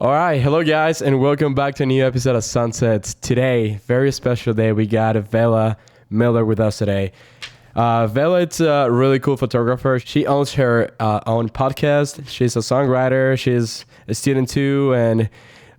All right, hello guys, and welcome back to a new episode of ZunsetZ. Today, very special day. We got Vela Miller with us today. Vela, it's a really cool photographer. She owns her own podcast. She's a songwriter. She's a student too, and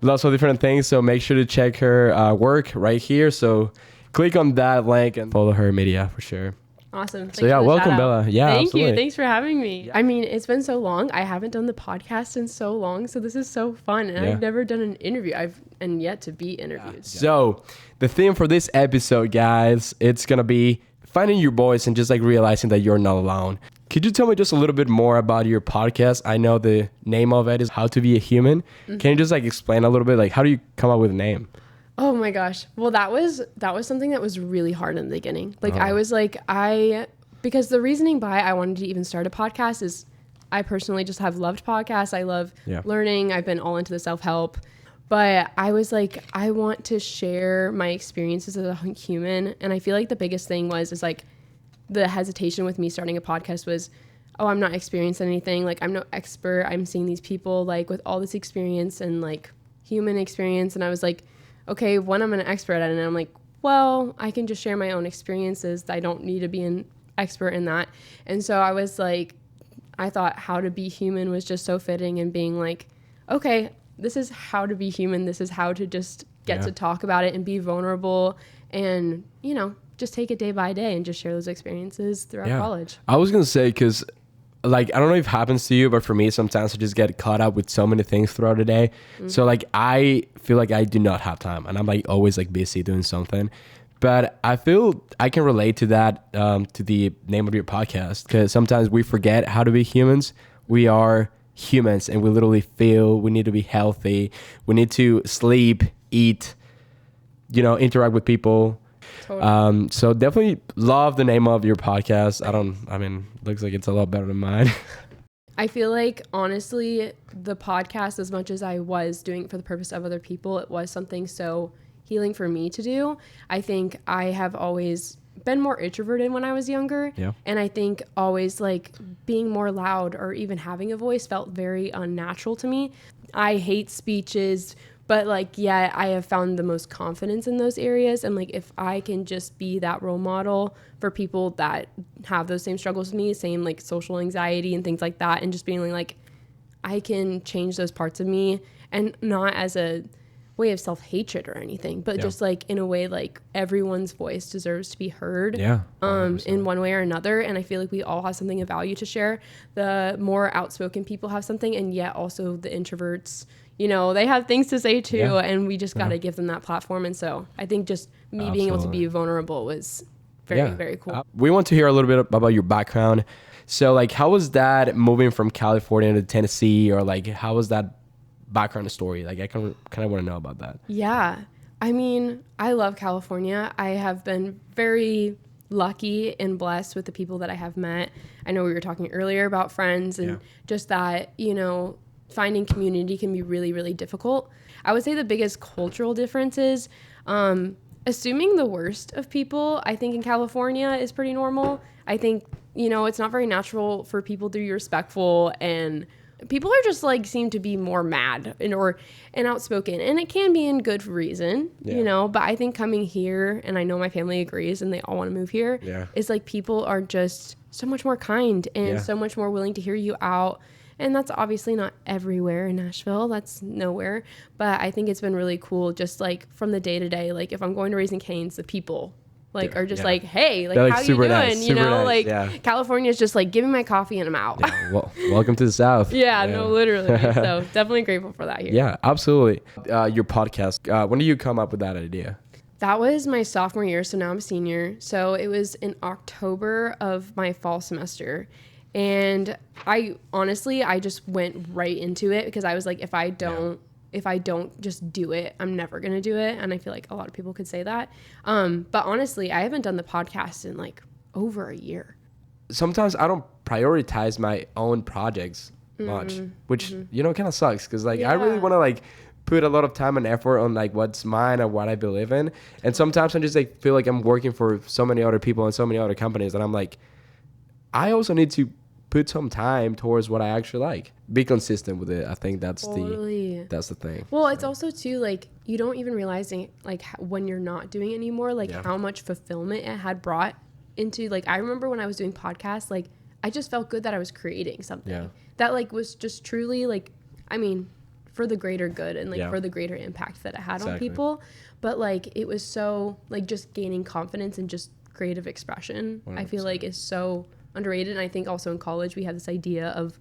lots of different things. So make sure to check her work right here. So click on that link and follow her media for sure. Awesome. Thanks so yeah, welcome Bella. Yeah, Thank absolutely. you. Thanks for having me. I mean, it's been so long. I haven't done the podcast in so long, so this is so fun. And I've never done an interview. I've yet to be interviewed. Yeah. So the theme for this episode, guys, it's gonna be finding your voice and just like realizing that you're not alone. Could you tell me just a little bit more about your podcast? I know the name of it is How to Be a Human. Mm-hmm. Can you just like explain a little bit, like how do you come up with a name? Oh my gosh. Well, that was something that was really hard in the beginning. Like I was like, because the reasoning why I wanted to even start a podcast is I personally just have loved podcasts. I love learning. I've been all into the self-help, but I was like, I want to share my experiences as a human. And I feel like the biggest thing is like the hesitation with me starting a podcast was, oh, I'm not experiencing anything. Like I'm no expert. I'm seeing these people like with all this experience and like human experience. And I was like, okay, when I'm an expert at it, and I'm like, well, I can just share my own experiences. I don't need to be an expert in that. And so I was like, I thought How to Be Human was just so fitting, and being like, okay, this is how to be human. This is how to just get to talk about it and be vulnerable and, you know, just take it day by day and just share those experiences throughout college. I was going to say, because like, I don't know if it happens to you, but for me, sometimes I just get caught up with so many things throughout the day. Mm-hmm. So like, I feel like I do not have time, and I'm like always like busy doing something. But I feel I can relate to that, to the name of your podcast, because sometimes we forget how to be humans. We are humans, and we literally feel we need to be healthy. We need to sleep, eat, you know, interact with people. Totally. So definitely love the name of your podcast. Looks like it's a lot better than mine. I feel like, honestly, the podcast, as much as I was doing it for the purpose of other people, it was something so healing for me to do. I think I have always been more introverted when I was younger. Yeah. And I think always like being more loud or even having a voice felt very unnatural to me. I hate speeches, but like, yeah, I have found the most confidence in those areas. And like, if I can just be that role model for people that have those same struggles as me, same like social anxiety and things like that, and just being like, I can change those parts of me, and not as a way of self-hatred or anything, but just like in a way, like everyone's voice deserves to be heard in one way or another. And I feel like we all have something of value to share. The more outspoken people have something, and yet also the introverts, you know, they have things to say too, and we just got to give them that platform. And so I think just me being able to be vulnerable was very, very cool. We want to hear a little bit about your background. So like, how was that moving from California to Tennessee, or like, how was that background story? Like, I kind of want to know about that. Yeah. I mean, I love California. I have been very lucky and blessed with the people that I have met. I know we were talking earlier about friends, and just that, you know, finding community can be really, really difficult. I would say the biggest cultural difference is assuming the worst of people. I think in California is pretty normal. I think, you know, it's not very natural for people to be respectful, and people are just like seem to be more mad and outspoken, and it can be in good reason, you know, but I think coming here, and I know my family agrees and they all want to move here, is like people are just so much more kind and so much more willing to hear you out. And that's obviously not everywhere in Nashville. That's nowhere. But I think it's been really cool, just like from the day to day. Like if I'm going to Raising Cane's, the people like are just like, hey, like, how you doing? Nice, you know, nice, like California is just like, give me my coffee and I'm out. Well, welcome to the South. No, literally. So definitely grateful for that here. Yeah, absolutely. Your podcast, when did you come up with that idea? That was my sophomore year. So now I'm a senior. So it was in October of my fall semester. And I just went right into it, because I was like, if I don't just do it, I'm never going to do it. And I feel like a lot of people could say that. But honestly, I haven't done the podcast in like over a year. Sometimes I don't prioritize my own projects much, which, you know, kind of sucks, because like I really want to like put a lot of time and effort on like what's mine or what I believe in. And sometimes I just like feel like I'm working for so many other people and so many other companies, and I'm like, I also need to put some time towards what I actually like. Be consistent with it. I think that's Totally. that's the thing. Well, it's also too like you don't even realizing like when you're not doing it anymore, like how much fulfillment it had brought into like I remember when I was doing podcasts, like I just felt good that I was creating something that like was just truly like I mean for the greater good and like for the greater impact that it had on people. But like it was so like just gaining confidence and just creative expression 100%. I feel like is so underrated. And I think also in college we have this idea of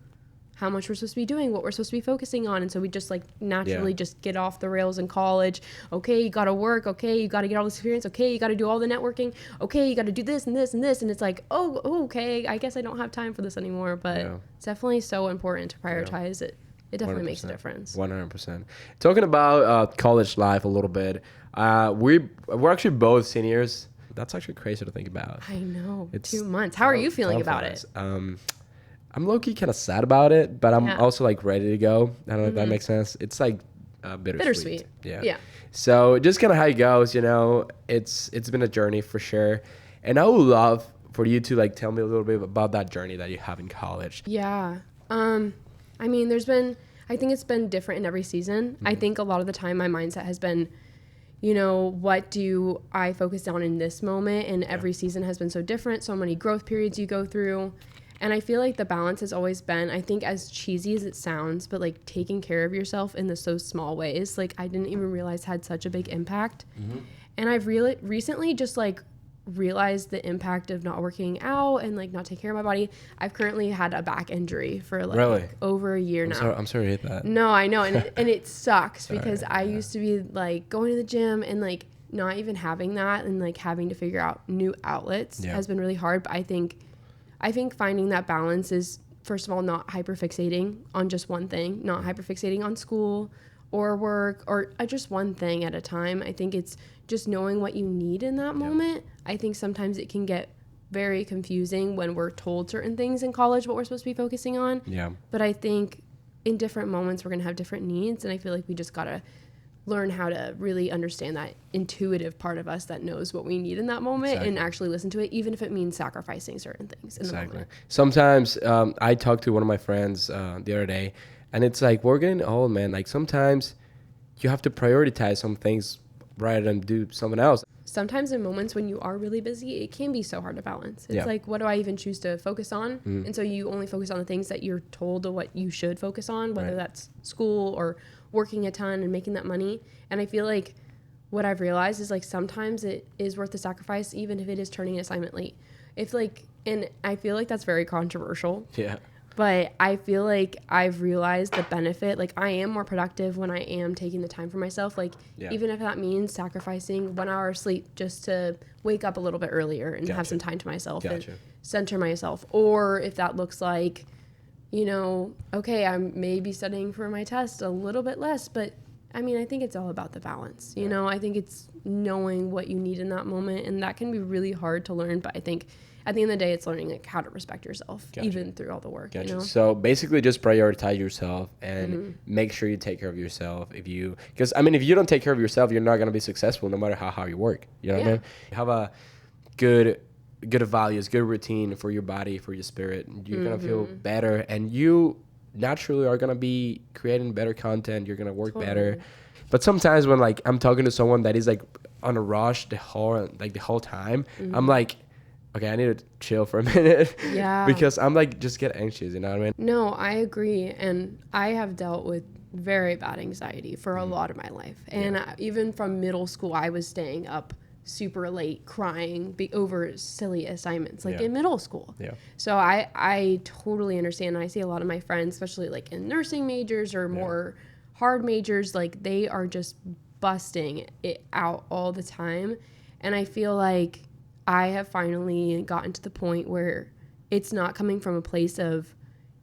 how much we're supposed to be doing, what we're supposed to be focusing on. And so we just like naturally just get off the rails in college. Okay, you got to work. Okay, you got to get all this experience. Okay, you got to do all the networking. Okay, you got to do this and this and this. And it's like, oh, okay, I guess I don't have time for this anymore. But it's definitely so important to prioritize it. It definitely 100%. Makes a difference. 100%. Talking about college life a little bit, we're actually both seniors. That's actually crazy to think about. I know. It's 2 months. How are you feeling about it? I'm low-key kind of sad about it, but I'm also like ready to go. I don't know if that makes sense. It's like bittersweet. Yeah. So just kind of how it goes, you know, it's been a journey for sure. And I would love for you to like tell me a little bit about that journey that you have in college. Yeah. I mean, I think it's been different in every season. I think a lot of the time my mindset has been, you know, what do I focus on in this moment? And every season has been so different. So many growth periods you go through. And I feel like the balance has always been, I think as cheesy as it sounds, but like taking care of yourself in so small ways, like I didn't even realize had such a big impact. And I've really recently just like realized the impact of not working out and like not taking care of my body. I've currently had a back injury for like over a year now. I'm sorry to hear that. No, I know. And it sucks because I used to be like going to the gym and like not even having that and like having to figure out new outlets has been really hard. But I think finding that balance is, first of all, not hyperfixating on just one thing, not hyperfixating on school or work or just one thing at a time. I think it's just knowing what you need in that moment. I think sometimes it can get very confusing when we're told certain things in college, what we're supposed to be focusing on. But I think in different moments, we're going to have different needs. And I feel like we just got to learn how to really understand that intuitive part of us that knows what we need in that moment and actually listen to it, even if it means sacrificing certain things in the moment. Sometimes I talked to one of my friends the other day, and it's like, we're getting old, man. Like sometimes you have to prioritize some things rather than do something else. Sometimes in moments when you are really busy, it can be so hard to balance. It's like, what do I even choose to focus on? And so you only focus on the things that you're told what you should focus on, whether that's school or working a ton and making that money. And I feel like what I've realized is like sometimes it is worth the sacrifice, even if it is turning an assignment late. If like, and I feel like that's very controversial. But I feel like I've realized the benefit. Like I am more productive when I am taking the time for myself. Like even if that means sacrificing 1 hour of sleep just to wake up a little bit earlier and have some time to myself and center myself. Or if that looks like, you know, okay, I'm maybe studying for my test a little bit less, but I mean, I think it's all about the balance. You know, I think it's knowing what you need in that moment, and that can be really hard to learn. But I think at the end of the day, it's learning like how to respect yourself, even through all the work. You know? So basically, just prioritize yourself and make sure you take care of yourself. Because I mean, if you don't take care of yourself, you're not gonna be successful, no matter how hard you work. You know what I mean? You have a good values, good routine for your body, for your spirit. You're gonna feel better, and you naturally are gonna be creating better content. You're gonna work better. But sometimes when like I'm talking to someone that is like on a rush the whole time, I'm like, okay, I need to chill for a minute. Because I'm like just get anxious. You know what I mean? No, I agree, and I have dealt with very bad anxiety for a lot of my life, and even from middle school, I was staying up super late crying over silly assignments like in middle school. So I totally understand. I see a lot of my friends, especially like in nursing majors or more hard majors, like they are just busting it out all the time. And I feel like I have finally gotten to the point where it's not coming from a place of,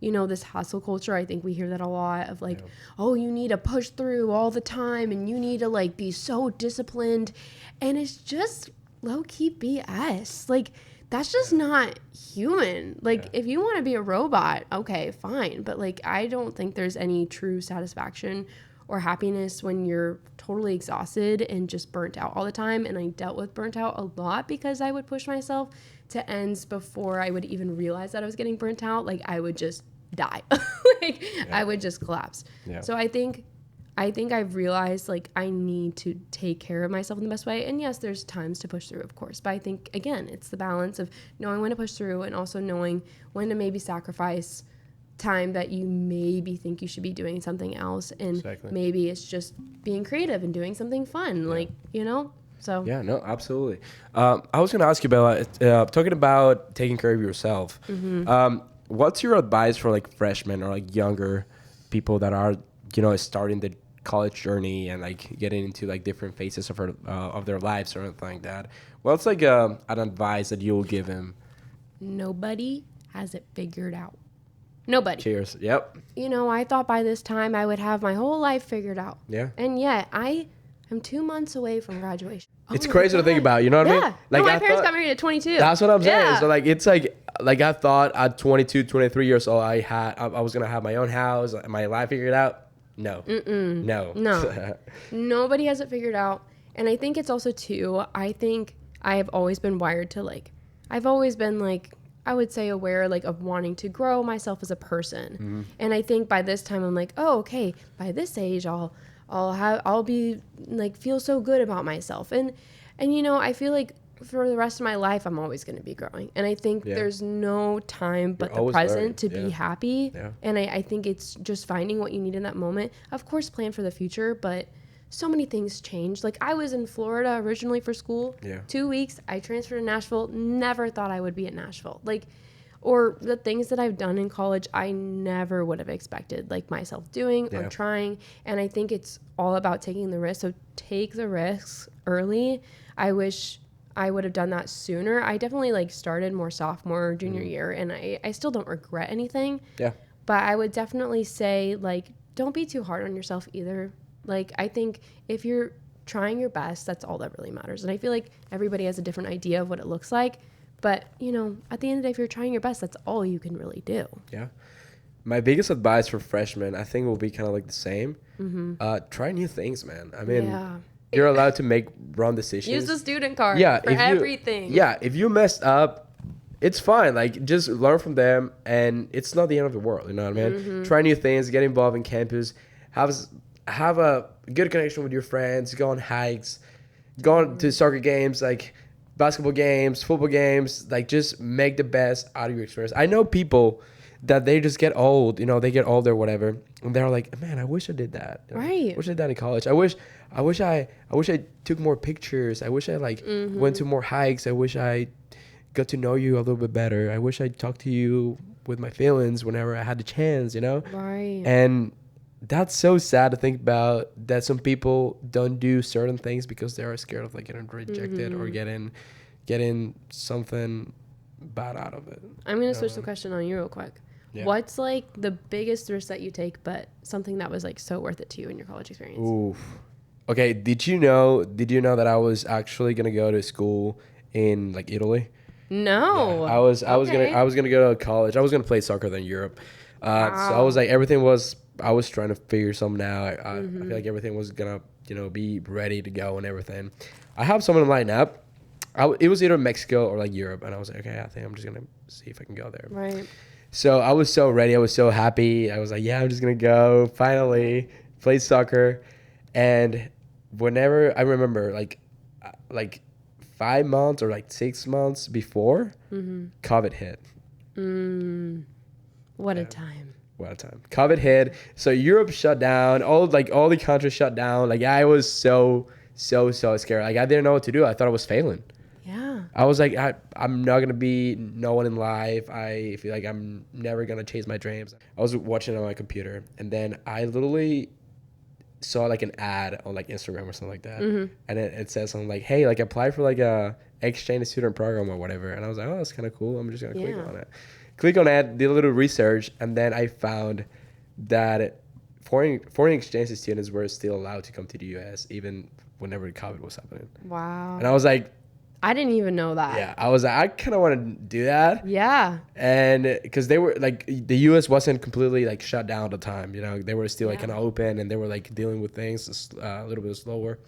you know, this hustle culture. I think we hear that a lot of like, oh, you need to push through all the time and you need to like be so disciplined. And it's just low-key BS. Like, that's just not human. Like, if you want to be a robot, okay, fine. But like, I don't think there's any true satisfaction or happiness when you're totally exhausted and just burnt out all the time. And I dealt with burnt out a lot because I would push myself to ends before I would even realize that I was getting burnt out, like I would just die. Like I would just collapse. Yeah. So I think I've realized like I need to take care of myself in the best way. And yes, there's times to push through, of course. But I think, again, it's the balance of knowing when to push through and also knowing when to maybe sacrifice time that you maybe think you should be doing something else. And maybe it's just being creative and doing something fun, like, you know? So yeah, no, absolutely. I was going to ask you, Bella, talking about taking care of yourself. What's your advice for like freshmen or like younger people that are, you know, starting the college journey and like getting into like different phases of their lives or anything like that? What's like an advice that you'll give him? Nobody has it figured out. Nobody. Cheers. Yep. You know, I thought by this time I would have my whole life figured out. Yeah. And yet I'm 2 months away from graduation. It's crazy to think about, you know what I mean? Like, no, my parents got married at 22. That's what I'm saying. Yeah. So like, it's like I thought at 22, 23 years old, I was going to have my own house, my life figured out. No. No. Nobody has it figured out. And I think it's also too, I think I have always been wired to like, I've always been like, I would say aware like of wanting to grow myself as a person. And I think by this time I'm like, oh, okay, by this age I'll be like feel so good about myself. And you know, I feel like for the rest of my life I'm always going to be growing. And I think there's no time but the present to be happy. Yeah. And I think it's just finding what you need in that moment. Of course, plan for the future, but so many things change. Like I was in Florida originally for school. 2 weeks, I transferred to Nashville. Never thought I would be at Nashville. Like, or the things that I've done in college, I never would have expected like myself doing or trying. And I think it's all about taking the risk. So take the risks early. I wish I would have done that sooner. I definitely like started more sophomore, junior year, and I still don't regret anything. Yeah. But I would definitely say like, don't be too hard on yourself either. Like, I think if you're trying your best, that's all that really matters. And I feel like everybody has a different idea of what it looks like. But, you know, at the end of the day, if you're trying your best, that's all you can really do. Yeah. My biggest advice for freshmen, I think, will be kind of like the same. Try new things, man. I mean, you're allowed to make wrong decisions. Use the student card for everything. If you messed up, it's fine. Like, just learn from them, and it's not the end of the world. You know what I mean? Try new things, get involved in campus, have a good connection with your friends, go on hikes, go on to soccer games, like basketball games, football games, like just make the best out of your experience. I know people that they just get old, you know, they get older or whatever, and they're like, man, I wish I did that. Right. I wish I did that in college. I wish I took more pictures. I wish I like went to more hikes. I wish I got to know you a little bit better. I wish I talked to you with my feelings whenever I had the chance, you know? Right. And that's so sad to think about, that some people don't do certain things because they are scared of like getting rejected or getting something bad out of it. I'm going to switch the question on you real quick. Yeah. What's like the biggest risk that you take, but something that was like so worth it to you in your college experience? Oof. Okay. Did you know that I was actually going to go to school in like Italy? No. Yeah, I was gonna go to college. I was gonna play soccer in Europe. So I was like, I was trying to figure something out. I feel like everything was gonna, you know, be ready to go and everything. I have someone lined up. It was either Mexico or like Europe, and I was like, okay, I think I'm just gonna see if I can go there. Right. So I was so ready. I was so happy. I was like, yeah, I'm just gonna go. Finally, play soccer. And whenever I remember, like 5 months or like 6 months before, COVID hit. What a time. What a time. COVID hit. So Europe shut down. All the countries shut down. Like I was so scared. Like I didn't know what to do. I thought I was failing. Yeah. I was like, I'm not going to be no one in life. I feel like I'm never going to chase my dreams. I was watching it on my computer, and then I literally saw like an ad on like Instagram or something like that. And it says something like, hey, like apply for like a exchange student program or whatever. And I was like, oh, that's kind of cool. I'm just going to click on it. Click on it, did a little research, and then I found that foreign exchange students were still allowed to come to the U.S. even whenever COVID was happening. Wow. And I was like, I didn't even know that. Yeah, I was like, I kind of want to do that. Yeah. And because they were like, the U.S. wasn't completely like shut down at the time, you know, they were still like kind of open, and they were like dealing with things a little bit slower.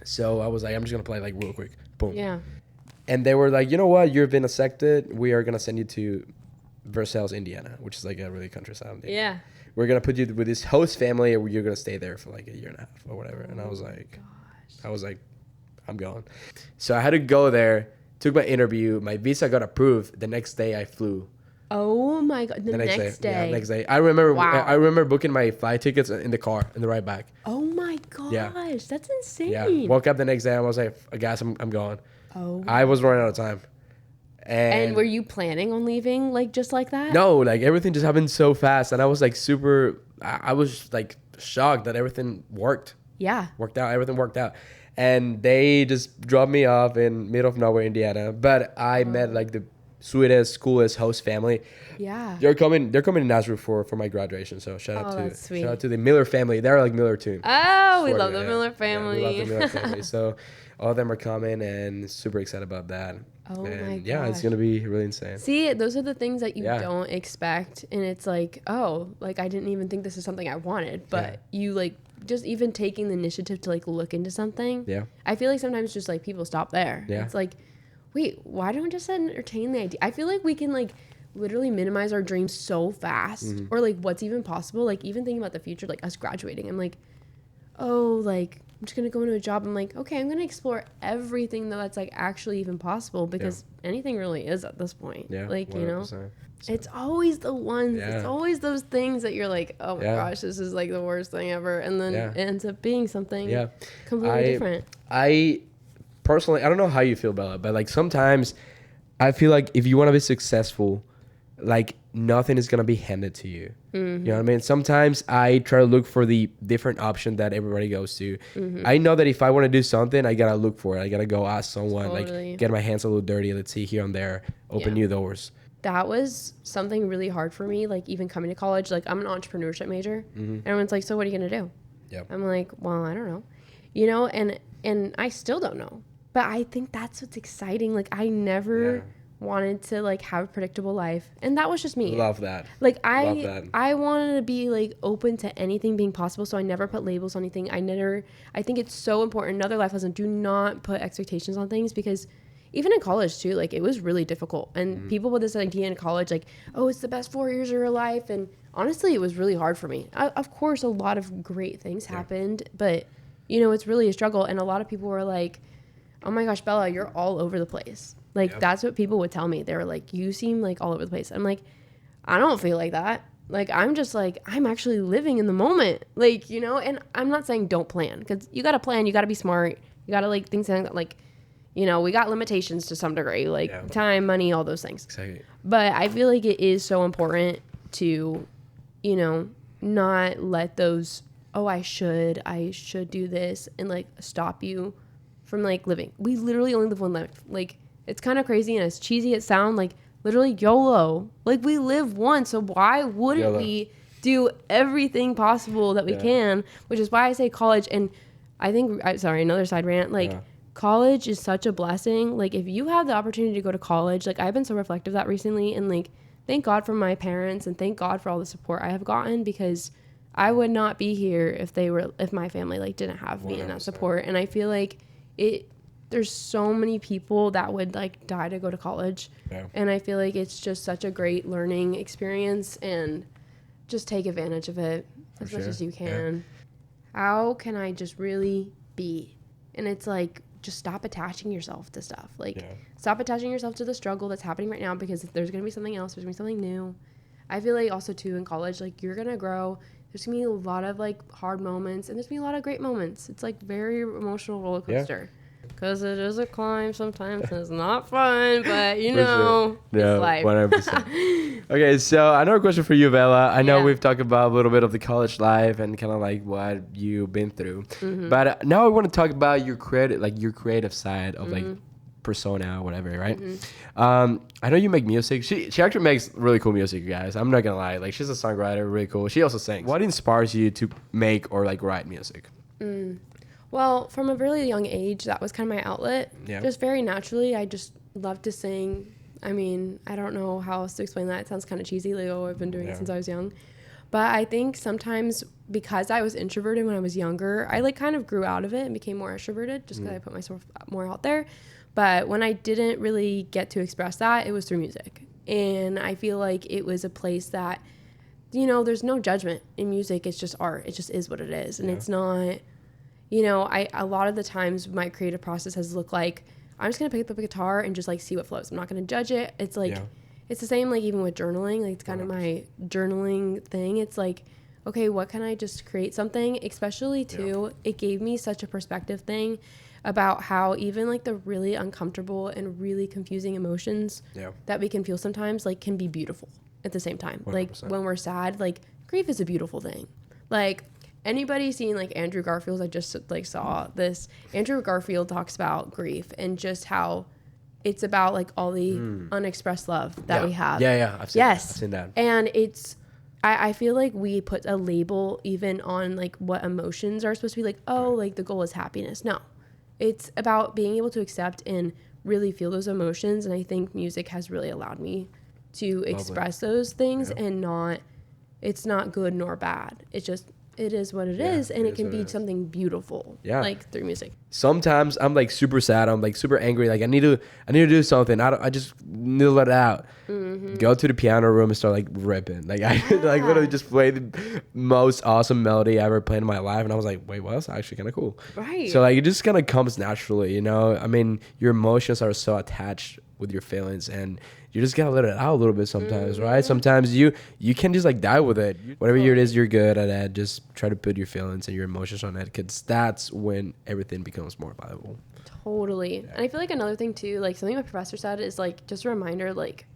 So I was like, I'm just gonna play like real quick, boom. Yeah. And they were like, you know what? You've been accepted. We are going to send you to Versailles, Indiana, which is like a really countryside. Yeah. We're going to put you with this host family and you're going to stay there for like a year and a half or whatever. And I was like, I'm going. So I had to go there, took my interview. My visa got approved. The next day I flew. Oh my God. The next day. Yeah, next day. I remember booking my flight tickets in the car, in the ride back. Oh my gosh. Yeah. That's insane. Yeah. Woke up the next day and I was like, I guess I'm going. Oh. I was running out of time. And were you planning on leaving like just like that? No, like everything just happened so fast. And I was like I was like shocked that everything worked. Yeah. Everything worked out. And they just dropped me off in middle of nowhere, Indiana. But I met like the sweetest, coolest host family. Yeah. They're coming to Nazareth for my graduation. So shout out to the Miller family. They're like Miller too. Oh, we love the Miller family. Yeah, we love the Miller family. So all of them are coming and super excited about that. Oh and my gosh. Yeah, it's gonna be really insane. See, those are the things that you don't expect, and it's like, oh, like I didn't even think this is something I wanted, but you like just even taking the initiative to like look into something. Yeah. I feel like sometimes just like people stop there. Yeah. It's like, wait, why don't I just entertain the idea? I feel like we can like literally minimize our dreams so fast, or like what's even possible. Like even thinking about the future, like us graduating, I'm like, oh, like I'm just gonna go into a job. I'm like, okay, I'm gonna explore everything that's like actually even possible, because anything really is at this point. Yeah, like 100%. you know, it's always the ones. Yeah. It's always those things that you're like, oh my gosh, this is like the worst thing ever, and then it ends up being something completely different. I personally, I don't know how you feel about it, but like sometimes I feel like if you want to be successful, like nothing is gonna be handed to you. You know what I mean? Sometimes I try to look for the different option that everybody goes to. I know that if I want to do something, I gotta look for it. I gotta go ask someone, like get my hands a little dirty. Let's see here and there, open new doors. That was something really hard for me. Like even coming to college, like I'm an entrepreneurship major. Everyone's like, so what are you gonna do? I'm like, well, I don't know, you know, and I still don't know. But I think that's what's exciting. Like I never wanted to like have a predictable life, and that was just me. Love that. Like I wanted to be like open to anything being possible, so I never put labels on anything. I think it's so important. Another life lesson: do not put expectations on things, because even in college too, like it was really difficult, and people with this idea in college, like, oh, it's the best 4 years of your life, and honestly, it was really hard for me. Of course, a lot of great things happened, but you know, it's really a struggle, and a lot of people were like, oh my gosh, Bella, you're all over the place. Like, that's what people would tell me. They were like, you seem like all over the place. I'm like, I don't feel like that. Like, I'm just like, I'm actually living in the moment. Like, you know, and I'm not saying don't plan, because you got to plan. You got to be smart. You got to like things like, you know, we got limitations to some degree, like time, money, all those things. Exactly. But I feel like it is so important to, you know, not let those, oh, I should do this, and like stop you from like living. We literally only live one life. Like, it's kind of crazy, and as cheesy it sounds, like literally YOLO. Like we live once, so why wouldn't we do everything possible that we can? Which is why I say college. And I think, sorry, another side rant. Like college is such a blessing. Like if you have the opportunity to go to college, like I've been so reflective of that recently, and like thank God for my parents, and thank God for all the support I have gotten, because I would not be here if my family like didn't have me 100%. And that support. And I feel like there's so many people that would like die to go to college. And I feel like it's just such a great learning experience, and just take advantage of it as much as you can. How can I just really be? And it's like, just stop attaching yourself to stuff. Like stop attaching yourself to the struggle that's happening right now, because there's going to be something else. There's going to be something new. I feel like also too in college, like you're going to grow. There's going to be a lot of like hard moments, and there's going to be a lot of great moments. It's like very emotional roller coaster. Because it is a climb sometimes, and it's not fun, but you know, it's life. 100%. Okay, so another question for you, Bella. I know we've talked about a little bit of the college life and kind of like what you've been through, but now I want to talk about your creative side of like persona or whatever, right? I know you make music. She actually makes really cool music, you guys. I'm not gonna lie. Like she's a songwriter, really cool. She also sings. What inspires you to make or like write music? Well, from a really young age, that was kind of my outlet. Just very naturally, I just love to sing. I mean, I don't know how else to explain that. It sounds kind of cheesy, like, oh, I've been doing it since I was young. But I think sometimes because I was introverted when I was younger, I like kind of grew out of it and became more extroverted just because I put myself more out there. But when I didn't really get to express that, it was through music. And I feel like it was a place that, you know, there's no judgment in music. It's just art. It just is what it is. And it's not, you know, a lot of the times my creative process has looked like, I'm just going to pick up a guitar and just like see what flows. I'm not going to judge it. It's like, it's the same like even with journaling. Like it's kind of my journaling thing. It's like, okay, what can I just create something? Especially too, it gave me such a perspective thing about how even like the really uncomfortable and really confusing emotions that we can feel sometimes like can be beautiful at the same time. 100%. Like when we're sad, like grief is a beautiful thing. Like anybody seen like Andrew Garfield's, I just like saw this. Andrew Garfield talks about grief and just how it's about like all the unexpressed love that we have. I've seen that. And it's, I feel like we put a label even on like what emotions are supposed to be like, oh, like the goal is happiness. No. It's about being able to accept and really feel those emotions. And I think music has really allowed me to express those things and it's not good nor bad. It's just, it is what it is. And it can be something beautiful, like through music. Sometimes I'm like super sad. I'm like super angry. Like I need to do something. I just need to let it out. Go to the piano room and start like ripping. Like I like literally just played the most awesome melody I ever played in my life. And I was like, wait, well, that's actually kind of cool. Right. So like it just kind of comes naturally, you know? I mean, your emotions are so attached with your feelings and you just gotta let it out a little bit sometimes, right? Sometimes you can just like die with it. Whatever it is you're good at it, just try to put your feelings and your emotions on it, because that's when everything becomes more valuable. Totally. And I feel like another thing too, like something my professor said is like just a reminder, like,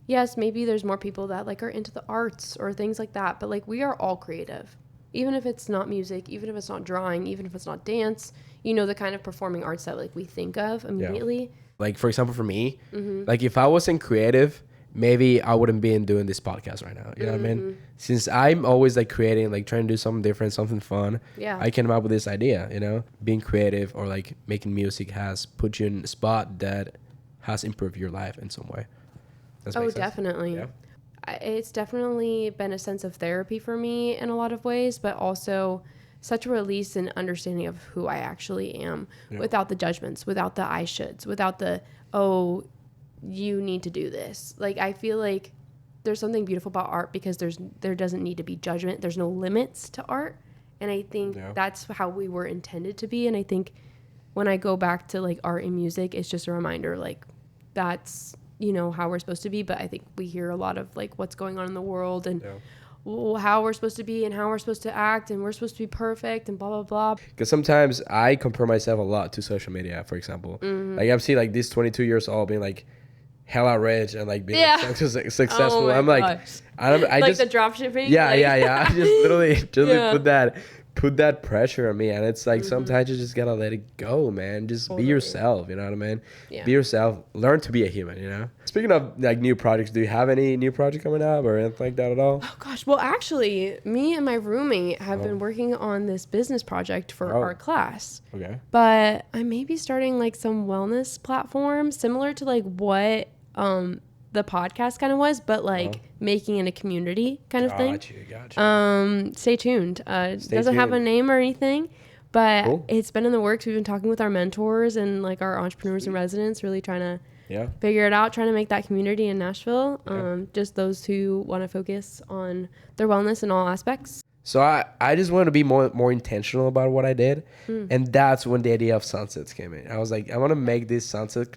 yes, maybe there's more people that like are into the arts or things like that, but like we are all creative. Even if it's not music, even if it's not drawing, even if it's not dance, you know, the kind of performing arts that like we think of immediately. Like, for example, for me, like if I wasn't creative, maybe I wouldn't be doing this podcast right now. You know what I mean? Since I'm always like creating, like trying to do something different, something fun, I came up with this idea, you know? Being creative or like making music has put you in a spot that has improved your life in some way. Oh, definitely. Yeah. It's definitely been a sense of therapy for me in a lot of ways, but also such a release and understanding of who I actually am without the judgments, without the I shoulds, without the, oh, you need to do this. Like, I feel like there's something beautiful about art because there doesn't need to be judgment. There's no limits to art. And I think that's how we were intended to be. And I think when I go back to like art and music, it's just a reminder, like that's, you know, how we're supposed to be. But I think we hear a lot of like what's going on in the world and how we're supposed to be and how we're supposed to act and we're supposed to be perfect and blah, blah, blah. Because sometimes I compare myself a lot to social media, for example. Like I've seen like these 22 years old being like hella rich and like being successful. I'm like, I like just the drop shipping. I just literally put that pressure on me, and it's like sometimes you just gotta let it go, man. Just be yourself, you know what I mean? Be yourself. Learn to be a human, you know? Speaking of like new projects, do you have any new project coming up or anything like that at all? Oh gosh, well actually, me and my roommate have been working on this business project for our class. Okay. But I may be starting like some wellness platform similar to like what the podcast kind of was, but like making it a community kind of thing. Gotcha. Stay tuned. Doesn't have a name or anything, but it's been in the works. We've been talking with our mentors and like our entrepreneurs in residence, really trying to figure it out, trying to make that community in Nashville. Just those who want to focus on their wellness in all aspects. So I just wanted to be more intentional about what I did. And that's when the idea of ZunsetZ came in. I was like, I want to make this ZunsetZ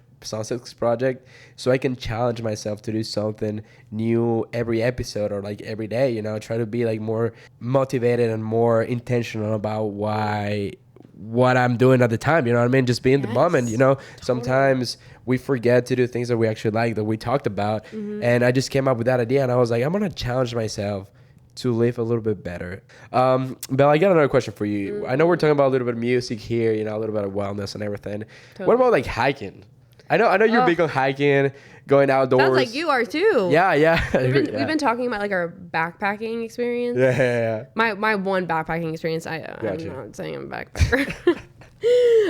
project so I can challenge myself to do something new every episode or like every day, you know, try to be like more motivated and more intentional about what I'm doing at the time, you know what I mean? Just be in the moment, you know. Sometimes we forget to do things that we actually like, that we talked about. And I just came up with that idea and I was like, I'm going to challenge myself to live a little bit better. Belle, I got another question for you. I know we're talking about a little bit of music here, you know, a little bit of wellness and everything. What about like hiking? I know you're big on hiking, going outdoors. Sounds like you are too. Yeah. We've been talking about like our backpacking experience. Yeah. My one backpacking experience. I'm not saying I'm a backpacker.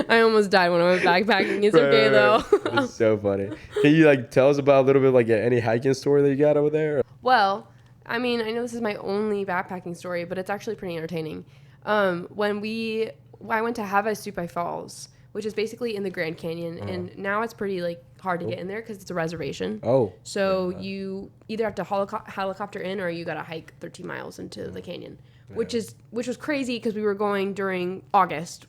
I almost died when I went backpacking. It's okay though. It's so funny. Can you like tell us about a little bit like any hiking story that you got over there? Well, I mean, I know this is my only backpacking story, but it's actually pretty entertaining. When I went to Havasupai Falls, which is basically in the Grand Canyon. And now it's pretty like hard to get in there because it's a reservation. Oh. So you either have to helicopter in or you got to hike 13 miles into the canyon, which was crazy because we were going during August.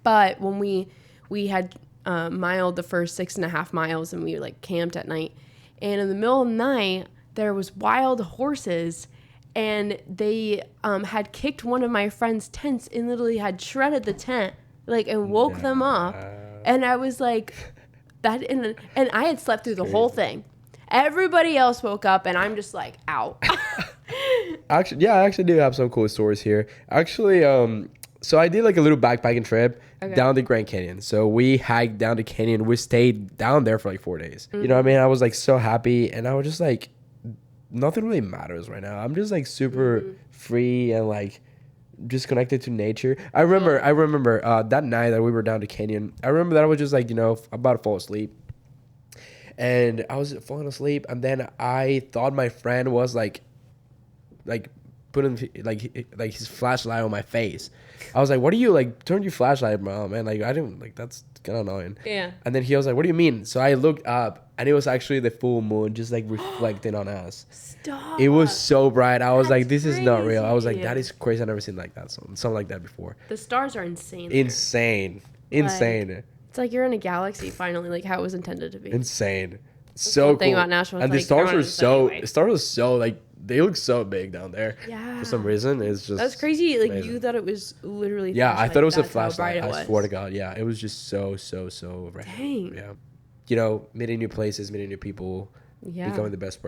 But when we had miled the first 6.5 miles and we like camped at night, and in the middle of the night there was wild horses, and they had kicked one of my friend's tents and literally had shredded the tent like and woke them up. And I was like, that and I had slept through the whole thing. Everybody else woke up and I'm just like out. Actually, yeah, I actually do have some cool stories here. Actually, so I did like a little backpacking trip down the Grand Canyon. So we hiked down the canyon. We stayed down there for like 4 days. You know what I mean? I was like so happy, and I was just like, nothing really matters right now. I'm just like super free and like just connected to nature. I remember that night that we were down the canyon. I remember that I was just like, about to fall asleep. And I was falling asleep, and then I thought my friend was like putting like his flashlight on my face. I was like, "What are you like? Turn your flashlight, bro, man!" Like I didn't like that's kind of annoying. Yeah. And then he was like, "What do you mean?" So I looked up, and it was actually the full moon, just like reflecting on us. Stop. It was so bright. I was That's like, "This is not real." I was like, crazy. "That is crazy. I've never seen like that something like that before." The stars are insane. there. Insane. It's like you're in a galaxy finally, like how it was intended to be. Insane. So the thing cool. about Nashville is, And the like, stars they're were on the sun so like they look so big down there. Yeah. For some reason, it's just That's crazy. Like amazing. you thought it was literally. Yeah, I thought it was a That's how bright flashlight. it I was. swear to God. Yeah, it was just so bright. Dang. Yeah. Meeting new places, meeting new people, Yeah. becoming the best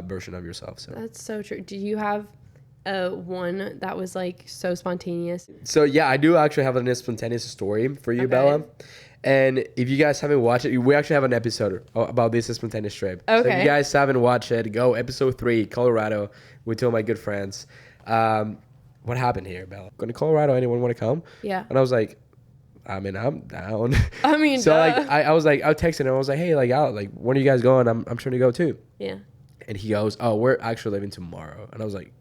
version of yourself. So. That's so true. Do you have one that was like so spontaneous? So yeah, I do actually have a spontaneous story for you, Okay. Bella. And if you guys haven't watched it, we actually have an episode about this spontaneous trip. So if Okay. you guys haven't watched it, go episode 3, Colorado, with two of my good friends. What happened here, Bella? Going to Colorado, anyone want to come? Yeah. And I was like, I mean, I'm down. I mean, so like, duh. I was texting him. I was like, hey, like, when are you guys going? I'm trying to go too. Yeah. And he goes, oh, we're actually leaving tomorrow. And I was like,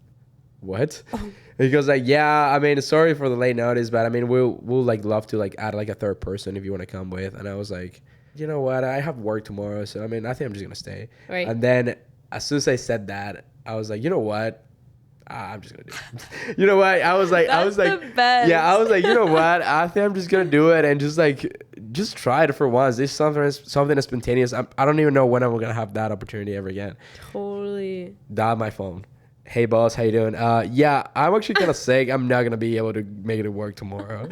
what? And he goes like, yeah, I mean, sorry for the late notice, but I mean, we'll like love to like add like a third person if you want to come with. And I was like, you know what? I have work tomorrow. So, I mean, I think I'm just going to stay. Right. And then as soon as I said that, I was like, you know what? I'm just going to do it. You know what? I was like, the best. yeah, I was like, you know what? I think I'm just going to do it and just try it for once. It's something that's spontaneous. I don't even know when I'm going to have that opportunity ever again. Totally. Dial my phone. Hey boss, how you doing? Yeah, I'm actually kind of sick. I'm not gonna be able to make it to work tomorrow.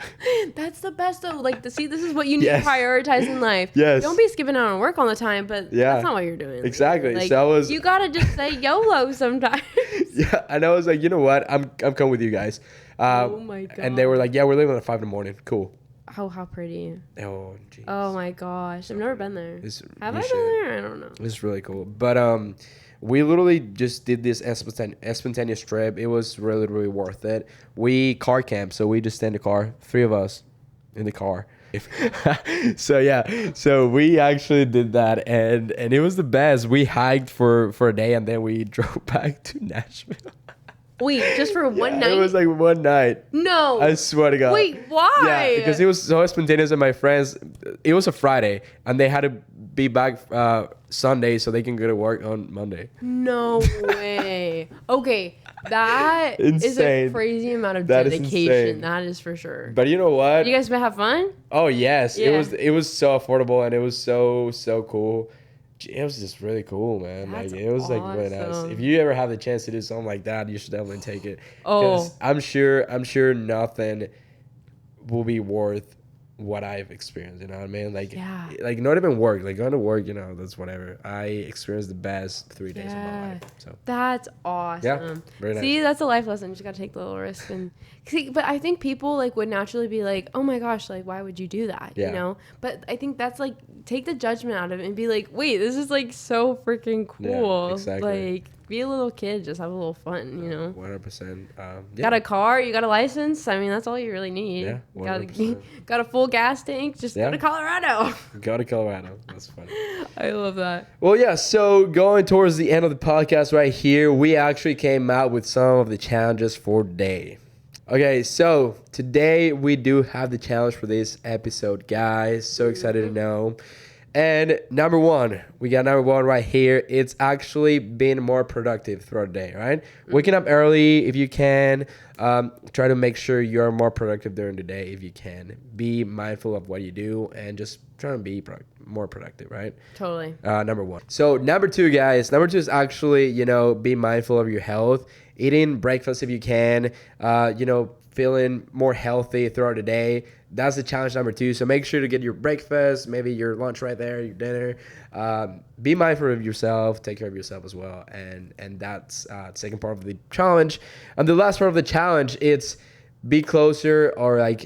That's the best though. Like, this is what you need Yes. to prioritize in life. Yes. Don't be skipping out on work all the time, but Yeah. that's not what you're doing. Exactly. Like, So I was. you gotta just say YOLO sometimes. Yeah, and I was like, you know what? I'm coming with you guys. Oh my God. And they were like, yeah, we're leaving at 5 in the morning. Cool. Oh, how pretty. Oh, jeez. Oh my gosh. I've never been there. Have I you been should. there? I don't know. It's really cool. But we literally just did this spontaneous trip. It was really, really worth it. We car camped, so we just stayed in the car, 3 of us in the car. So yeah, so we actually did that, and it was the best. We hiked for a day, and then we drove back to Nashville. Wait, just for one night? It was like one night. No. I swear to God. Wait, why? Yeah, because it was so spontaneous, and my friends, it was a Friday, and they had to be back Sunday so they can go to work on Monday. No way. Okay, that is Insane. a crazy amount of That is dedication. insane. That is for sure. But you know what? You guys been have fun? Oh yes, Yeah. it was so affordable, and it was so cool. It was just really cool, man. That's like it was like really nice. awesome. If you ever have the chance to do something like that, you should definitely take it. Oh. 'Cause I'm sure nothing will be worth what I've experienced. You know what I mean? Like, Yeah. like not even work. Like going to work, that's whatever. I experienced the best 3 days of my Yeah. life. So That's awesome. very nice. See, that's a life lesson. You just gotta take the little risk and see. But I think people like would naturally be like, "Oh my gosh, like why would you do that?" Yeah. You know. But I think that's like take the judgment out of it and be like, "Wait, this is like so freaking cool." exactly. Like be a little kid, just have a little fun. You know. 100%. Got a car, you got a license. I mean, that's all you really need. Yeah, You got 100%. got a full gas tank. Just Yeah. go to Colorado. Go to Colorado. That's funny. I love that. Well, yeah, so going towards the end of the podcast right here, we actually came out with some of the challenges for today. Okay, so today we do have the challenge for this episode, guys. So excited to know. And number one right here. It's actually being more productive throughout the day, right? Waking up early if you can. Try to make sure you're more productive during the day if you can. Be mindful of what you do and just try to be more productive, right? Totally. Number one. So number two, guys. Number two is actually, be mindful of your health. Eating breakfast if you can. Feeling more healthy throughout the day. That's the challenge number two. So make sure to get your breakfast, maybe your lunch right there, your dinner. Be mindful of yourself. Take care of yourself as well. And that's the second part of the challenge. And the last part of the challenge, it's be closer or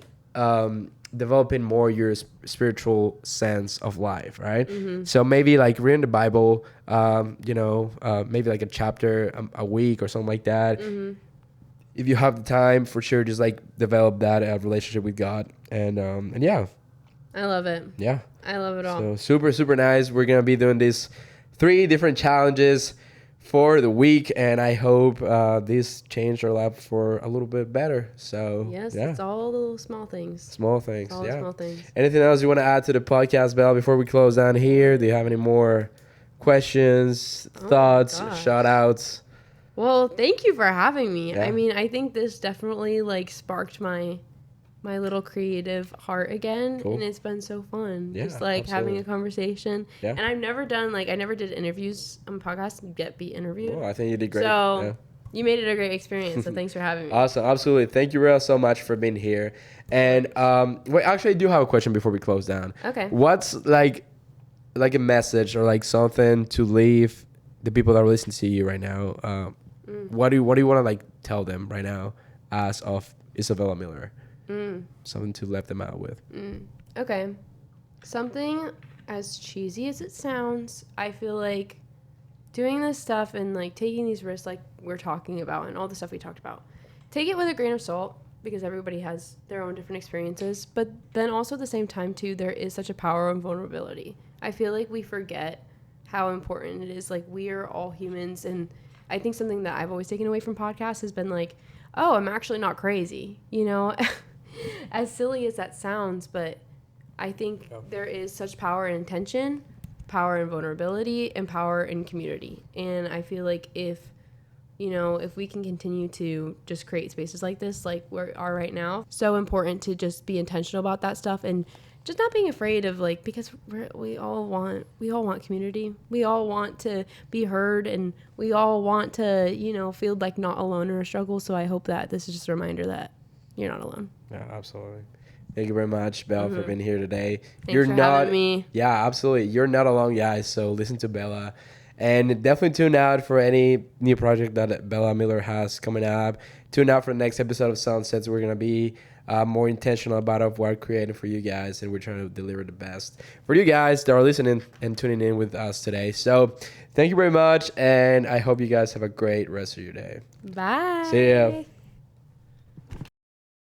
developing more your spiritual sense of life, right? Mm-hmm. So maybe reading the Bible, maybe a chapter a week or something like that. Mm-hmm. If you have the time, for sure, just develop that relationship with God, and yeah. I love it. Yeah, I love it all. So super, super nice. We're gonna be doing these 3 different challenges for the week, and I hope this changed our life for a little bit better. So yes, yeah. It's all the small things. Small things. All yeah. Small things. Anything else you want to add to the podcast, Belle, before we close down here? Do you have any more questions, thoughts, shout outs? Well, thank you for having me. Yeah. I mean, I think this definitely sparked my little creative heart again. Cool. And it's been so fun. Yeah, just having a conversation. Yeah. And I've never done I never did interviews on podcasts and be interviewed. Oh, I think you did great. So you made it a great experience. So thanks for having me. Awesome. Absolutely. Thank you real so much for being here. And wait, actually I do have a question before we close down. Okay. What's a message or something to leave the people that are listening to you right now? What do you want to tell them right now as of Isabella Miller? Something to let them out with. Okay. Something as cheesy as it sounds, I feel like doing this stuff and taking these risks we're talking about and all the stuff we talked about, take it with a grain of salt because everybody has their own different experiences. But then also at the same time too, there is such a power in vulnerability. I feel like we forget how important it is. We are all humans, and I think something that I've always taken away from podcasts has been oh, I'm actually not crazy, as silly as that sounds, but I think there is such power in intention, power in vulnerability, and power in community. And I feel like if we can continue to just create spaces like this, like we are right now, so important to just be intentional about that stuff and just not being afraid of because we all want community. We all want to be heard, and we all want to, feel not alone in our struggle. So I hope that this is just a reminder that you're not alone. Yeah, absolutely. Thank you very much, Belle, for being here today. Thanks for having me. Yeah, absolutely. You're not alone, guys. So listen to Bella. And definitely tune out for any new project that Bella Miller has coming up. Tune out for the next episode of ZunsetZ. We're going to be more intentional about what we're creating for you guys, and we're trying to deliver the best for you guys that are listening and tuning in with us today. So thank you very much, and I hope you guys have a great rest of your day. Bye. See ya.